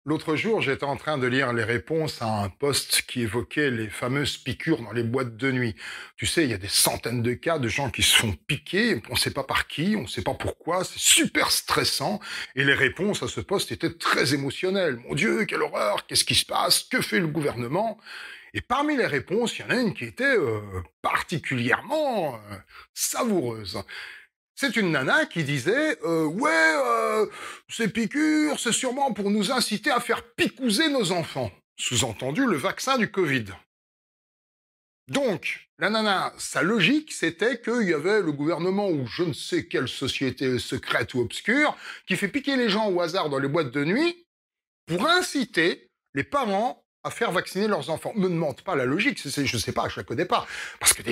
L'autre jour, j'étais en train de lire les réponses à un post qui évoquait les fameuses piqûres dans les boîtes de nuit. Tu sais, il y a des centaines de cas de gens qui se font piquer, on ne sait pas par qui, on ne sait pas pourquoi, c'est super stressant. Et les réponses à ce post étaient très émotionnelles. Mon Dieu, quelle horreur, qu'est-ce qui se passe, que fait le gouvernement? Et parmi les réponses, il y en a une qui était particulièrement savoureuse. C'est une nana qui disait ouais, ces piqûres, c'est sûrement pour nous inciter à faire picouser nos enfants. Sous-entendu, le vaccin du Covid. Donc, la nana, sa logique, c'était qu'il y avait le gouvernement ou je ne sais quelle société secrète ou obscure qui fait piquer les gens au hasard dans les boîtes de nuit pour inciter les parents à faire vacciner leurs enfants. Me demande pas la logique, je ne sais pas, je la connais pas. Parce que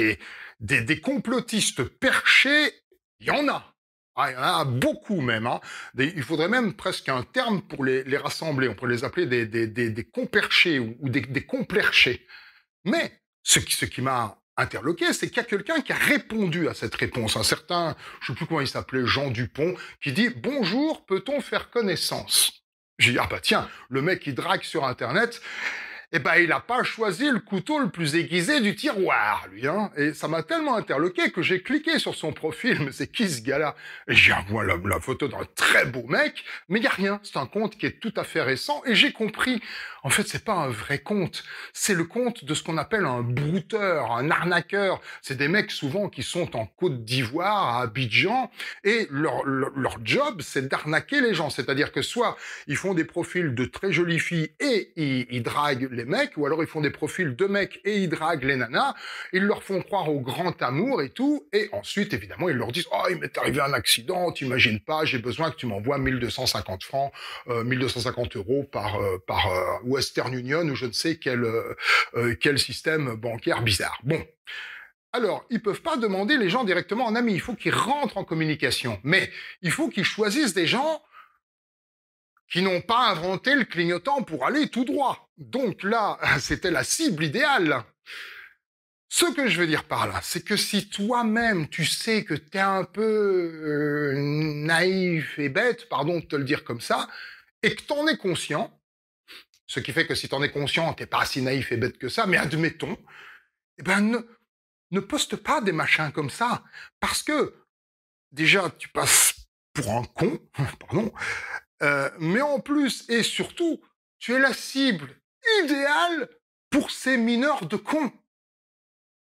des complotistes perchés, il y en a. Ah, il y en a beaucoup même. Hein. Il faudrait même presque un terme pour les rassembler. On pourrait les appeler des comperchés ou des complerchés. Mais ce qui m'a interloqué, c'est qu'il y a quelqu'un qui a répondu à cette réponse. Un certain, je ne sais plus comment il s'appelait, Jean Dupont, qui dit «Bonjour, peut-on faire connaissance?» J'ai dit «Ah bah tiens, le mec qui drague sur Internet, eh ben, il n'a pas choisi le couteau le plus aiguisé du tiroir, lui, hein. Et ça m'a tellement interloqué que j'ai cliqué sur son profil. Mais c'est qui ce gars-là? Et j'ai vois la photo d'un très beau mec, mais il n'y a rien. C'est un compte qui est tout à fait récent. Et j'ai compris. En fait, c'est pas un vrai compte. C'est le compte de ce qu'on appelle un brouteur, un arnaqueur. C'est des mecs souvent qui sont en Côte d'Ivoire, à Abidjan, et leur job, c'est d'arnaquer les gens. C'est-à-dire que soit ils font des profils de très jolies filles et ils draguent les mecs, ou alors ils font des profils de mecs et ils draguent les nanas, ils leur font croire au grand amour et tout, et ensuite, évidemment, ils leur disent « Oh, il m'est arrivé un accident, t'imagines pas, j'ai besoin que tu m'envoies 1250 francs, 1250 euros par Western Union, ou je ne sais quel système bancaire bizarre. » Bon. Alors, ils peuvent pas demander les gens directement en ami, il faut qu'ils rentrent en communication, mais il faut qu'ils choisissent des gens qui n'ont pas inventé le clignotant pour aller tout droit. Donc là, c'était la cible idéale. Ce que je veux dire par là, c'est que si toi-même, tu sais que tu es un peu naïf et bête, pardon de te le dire comme ça, et que tu en es conscient, ce qui fait que si tu en es conscient, tu n'es pas si naïf et bête que ça, mais admettons, eh ben ne poste pas des machins comme ça, parce que déjà, tu passes pour un con, pardon, mais en plus et surtout, tu es la cible idéale pour ces mineurs de cons.